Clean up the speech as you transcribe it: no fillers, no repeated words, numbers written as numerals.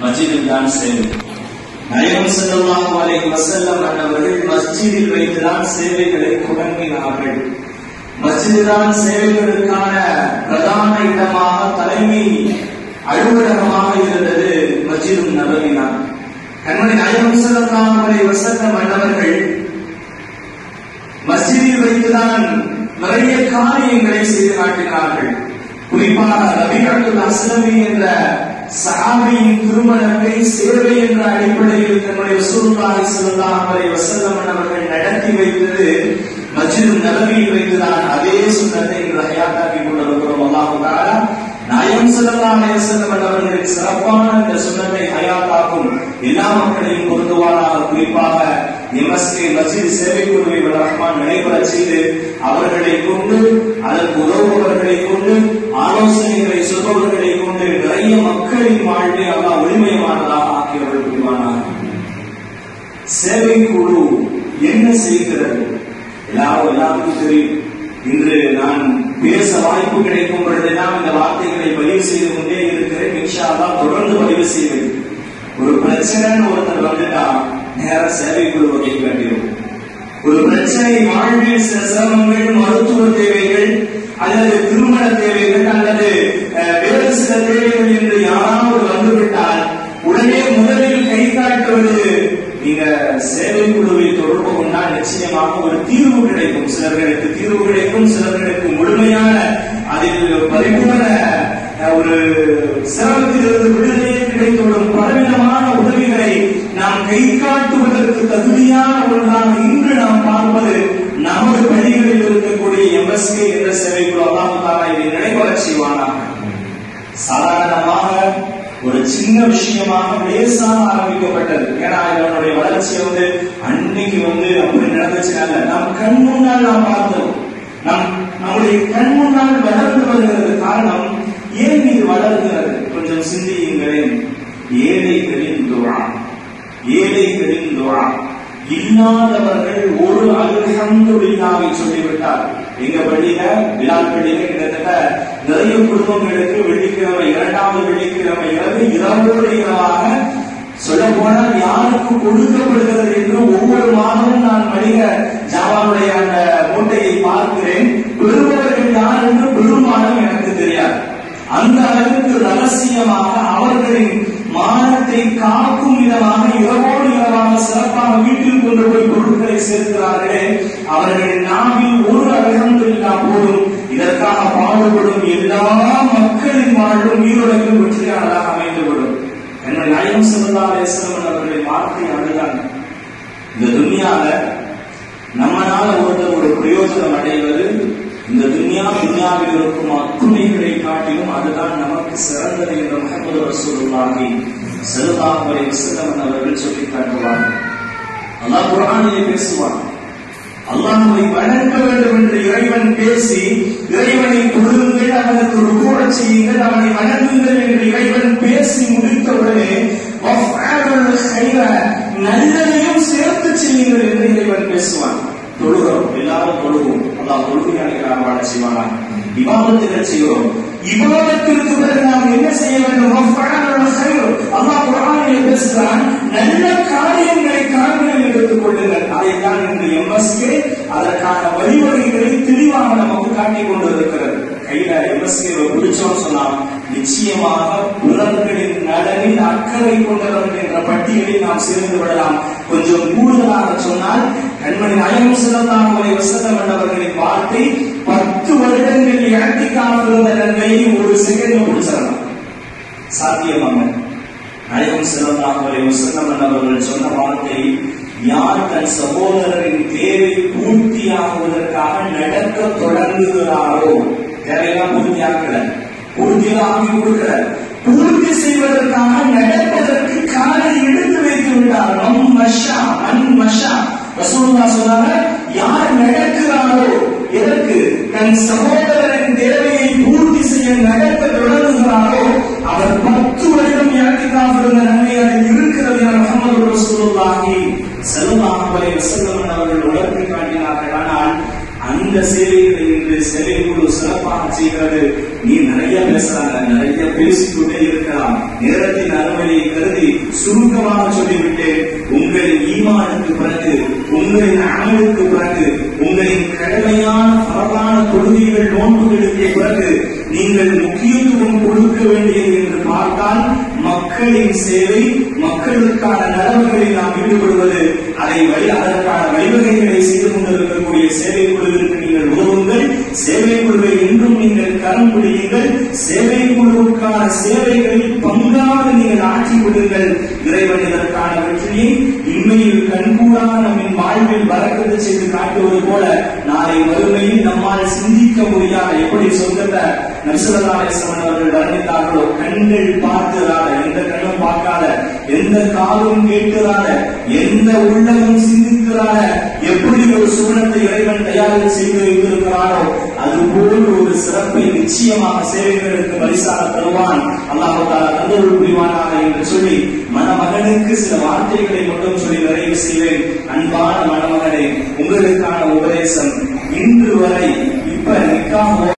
மஸ்ஜிதில் தான் சேவை. நாயகம் ஸல்லல்லாஹு அலைஹி வஸல்லம் அவர்கள் மஸ்ஜிதில் வைத்துதான் சேவைகளை தொடங்கினார்கள். மஸ்ஜித் தான் சேவைகளுக்கான பிரதான இடமாக, தலைமை அலுவலகமாக இருந்தது மஸ்ஜிதுன் நபவி தான். கண்மணி நாயகம் ஸல்லல்லாஹு அலைஹி வஸல்லம் அவர்கள் மஸ்ஜிதில் வைத்துதான் நிறைய காரியங்களை செய்து காட்டினார்கள். குறிப்பாக ரபிஅத்துல் அஸ்லமி என்ற சஹாபியின் திருமணத்தை சேவை என்ற அடிப்படையில் தன்னுடைய ரசூலுல்லாஹி ஸல்லல்லாஹு அலைஹி வஸல்லம் அவர்கள் நடத்தி வைத்தது மஸ்ஜிதுன் நபவியில் வைத்துதான். அதே சுன்னத்தை இன்று ஹயாத்தாக்கி கொண்டிருக்கிறோம். அல்லாஹ் தஆலா நாயகம் ஸல்லல்லாஹு அலைஹி வஸல்லம் அவர்களின் சிறப்பான இந்த சுன்னத்தை ஹயாத்தாக்கும் எல்லா மக்களையும் பொருந்துவாராக. குறிப்பாக எம்எஸ்கே மஸ்ஜித் சேவை குழுவை ரஹ்மான் நடைபெற செய்து அவர்களை கொண்டு, அதற்கு உதவுபவர்களை கொண்டு, ஆலோசனைகளை சொல்பவர்களை கொண்டு நிறைய மக்களின் வாழ்வை அல்லாஹ் ஒளிமயமானதாக ஆக்கியவர்கள் புரிவானாக. சேவை குழு என்ன செய்கிறது எல்லாருக்கும் தெரியும். இன்று நான் பேச வாய்ப்பு கிடைக்கும் பொழுதெல்லாம் இந்த வார்த்தைகளை பதிவு செய்து கொண்டே இருக்கிறேன். இன்ஷா அல்லாஹ் தொடர்ந்து பதிவு செய்வேன். ஒரு பிரச்சனைன்னு ஒருத்தர் வந்துட்டா நேர சேவை குழு வகை வேண்டியும். ஒரு பிரச்சனை, வாழ்வில் சில சிரமங்கள், மருத்துவ தேவைகள் அல்லது திருமண தேவைகள் அல்லது வேறு சில தேவைகள் என்று யாராவது வந்துவிட்டால் உடனே முதலில் கை காட்டுவது நீங்க சேவை குழுவை தொடர்பு கொண்டால் நிச்சயமாக ஒரு தீர்வு கிடைக்கும். சிலர்களுக்கு தீர்வு கிடைக்கும், சிலர்களுக்கு முழுமையான அதில் பரிபூர்ண ஒரு சிரமத்திலிருந்து விடுதலை கிடைத்துவிடும். பலவிதமான உதவிகளை நாம் கை காட்டுவதற்கு தகுதியான ஒன்றாக இன்று நாம் பார்ப்பது நமது பள்ளிகளில் இருக்கக்கூடிய எம்எஸ்கே என்ற சேவை குழு. அல்லாஹ் தஆலா இதை நடைபெற செய்வானாக. சாதாரணமாக ஒரு சின்ன விஷயமாக லேசாக ஆரம்பிக்கப்பட்டது. ஏன்னா இதனுடைய வளர்ச்சியை அன்னைக்கு அப்படி நடந்துச்சுனால நம் கண் முன்னால் நாம் பார்த்தோம். நம்முடைய கண் முன்னால் வளர்ந்து வருகிறது. காரணம் ஏன் இது வளர்கிறது? கொஞ்சம் சிந்தியுங்களேன். ஏழைகளின் துஆ, ஏழைகளின் துஆ. இல்லாதவர்கள் ஒரு அல்ஹம்துலில்லாஹை சொல்லிவிட்டார். எங்க பள்ளியில, பிலால் பள்ளியில கிட்டத்தட்ட நிறைய குடும்பங்களுக்கு வெள்ளிக்கிழமை, இரண்டாவது வெள்ளிக்கிழமை இரவோடு இரவாக சொல்ல போனால் யாருக்கு கொடுக்கப்படுகிறது என்று ஒவ்வொரு மாதமும் நான் மளிகை ஜாவானுடைய அந்த மூட்டையை பார்க்கிறேன். பெறுபவர்கள் யார் என்று பெரும்பாலும் எனக்கு தெரியாது. அந்த அளவுக்கு ரகசியமாக அவர்களின் மானத்தை காக்கும் விதமாக இரவோடு இரவாக சிறப்பாக வீட்டில் கொண்டு போய் பொருட்களை சேர்க்கிறார்களே, அவர்கள் நாவில் ஒரு அல்ஹம்துலில்லாஹ் போதும் இதற்காக பாடுபடும் எல்லா மக்களின் வாழ்வும் ஈரோடைக்கும் வெற்றியாளராக அமைந்துவிடும். என்னுடைய நாயகம் ஸல்லல்லாஹு அலைஹி வஸல்லம் அவர்களின் வார்த்தை அதுதான். இந்த துன்யால நம்மளால ஒருத்தர் ஒரு பிரயோஜனம் அடைவது, இந்த துன்யாவில் இருக்கும் அத்துணைகளை காட்டிலும் அதுதான் நமக்கு சிறந்தது என்று முஹம்மது ரசூலுல்லாஹி ஸல்லல்லாஹு அலைஹி வஸல்லம் அவர்கள் சொல்லி காட்டுவார்கள். அல்லாஹ் குர்ஆனிலே பேசுவான். அல்லாஹ்வை வணங்க வேண்டும் என்று இறைவன் பேசி, இறைவனை தொழுங்கள், அவனுக்கு ருக்கூஅ செய்யுங்கள், அவனை வணங்குங்கள் என்று இறைவன் பேசி முடித்தவுடனே வஃஅலுல் கைர, நல்லதையும் சேர்த்து செய்யுங்கள் என்று இறைவன் பேசுவான். தொழுகிறோம், எல்லாரும் தொழுவோம். அல்லாஹ் தொழுகையாளிகளாக வாழ செய்வானா. இபாதத்துகள் செய்கிறோம், இபாதத்திற்கு பிறகு நாம் என்ன செய்ய வேண்டும்? வஃஅலுல் கைர. அல்லாஹ் குர்ஆனில் பேசுகிறான், நல்ல காரியங்களை காரியங்கள் எடுத்துக் கொள்ளுங்கள். அதைத்தான் இன்று எம்எஸ்கே அதற்கான வழிவகைகளை தெளிவாக நமக்கு காட்டிக் கொண்டிருக்கிறது. கையில எம்எஸ்கே பிடிச்சோம் சொன்னா நிச்சயமாக பிறர்களின் நலனில் அக்கறை கொண்டவர்கள் என்ற பட்டியலில் நாம் சேர்ந்து விடலாம். கொஞ்சம் கூடுதலாக சொன்னால் கண்மணி நாயகம் ஸல்லல்லாஹு அலைஹி வஸல்லம் அவர்களின் வார்த்தை 10 வருடங்கள் இஅ்திகாஃப் இருந்த நன்மையை ஒரு செகண்ட் முடிச்சிடலாம். சாத்தியமாக நாயகம் ஸல்லல்லாஹு அலைஹி வஸல்லம் அவர்கள் சொன்ன வார்த்தை, யார் தன் சகோதரரின் தேவை பூர்த்தியாகுவதற்காக நடக்க தொடங்குகிறாரோ, தேவையெல்லாம் பூர்த்தியாக்கல, பூர்த்தியாகி கொடுக்கல, பூர்த்தி செய்வதற்காக நடப்பதற்கு காலை எடுத்து வைத்து விட்டார். ரசூலுல்லாஹ் சொன்னாங்க, யார் நடக்கிறாரோ, எதற்கு? தன் சகோதரரின் தேவையை பூர்த்தி செய்ய நடக்க தொடங்குகிறாரோ அவர் 10 வருடம் இஅ்திகாஃப் இருந்த நன்மை அதில் இருக்கிறது என முஹம்மது ரசூலுல்லாஹி ஸல்லல்லாஹு அலைஹி வஸல்லம் அவர்கள் உணர்த்தி காட்டினார்கள். ஆனால் அந்த சேவைகளை இன்று சேவை குழு சிறப்பாக செய்கிறது. நீ நிறைய பேசுறாங்க, நிறைய பேசிக்கொண்டே இருக்கலாம். நேரத்தின் அறுவடையை கருதி சுருக்கமாக சொல்லிவிட்டேன். உங்களின் ஈமானுக்கு பிறகு, உங்களின் அமலுக்கு பிறகு, உங்களின் கடமையான பரவான தொழுகைகள் நோன்புகளுக்கு பிறகு நீங்கள் முக்கியத்துவம் கொடுக்க வேண்டியது என்று பார்த்தால் மக்களின் சேவை, மக்களுக்கான நலவுகளில் நாம் ஈடுபடுவது, அதற்கான வழிவகைகளை செய்து கொண்டிருக்கக்கூடிய சேவை குழுவிற்கு நீங்கள் உதவுங்கள். சேவை குழுவை என்றும் நீங்கள் கரம் பிடியுங்கள். சேவை குழுவுக்கான சேவைகளில் பங்காக நீங்கள் ஆட்சி விடுங்கள். இறைவன் இதற்கான வெற்றியை இன்மையில் கண்கூடாக நம்மின் வாழ்வில் பறக்கத்து செய்து காட்டுவது போல நாளை வறுமையில் நம்மால் சிந்திக்க முடியாத, எப்படி சொந்தத்தை நபிஸல்லல்லாஹு அலைஹி வஸல்லம் அவர்கள் வர்ணித்தார்களோ, கண்கள் பார்த்திராத, எந்த கண்ணும் பார்க்காத, எந்த காதும் கேட்கிறாத, எந்த உள்ளமும் சிந்திக்கிறாத எப்படி ஒரு சுவனத்தை இறைவன் தயாரித்து செய்து வைத்திருக்கிறாரோ அதுபோல் ஒரு சிறப்பை நிச்சயமாக சேவைகளுக்கு பரிசாக தருவான். அல்லாஹ் தஆலா தந்தருள் புரிவானாக என்று சொல்லி மணமகனுக்கு சில வார்த்தைகளை மட்டும் சொல்லி நிறைவு செய்வேன். அன்பான மணமகனே, உங்களுக்கான உபதேசம்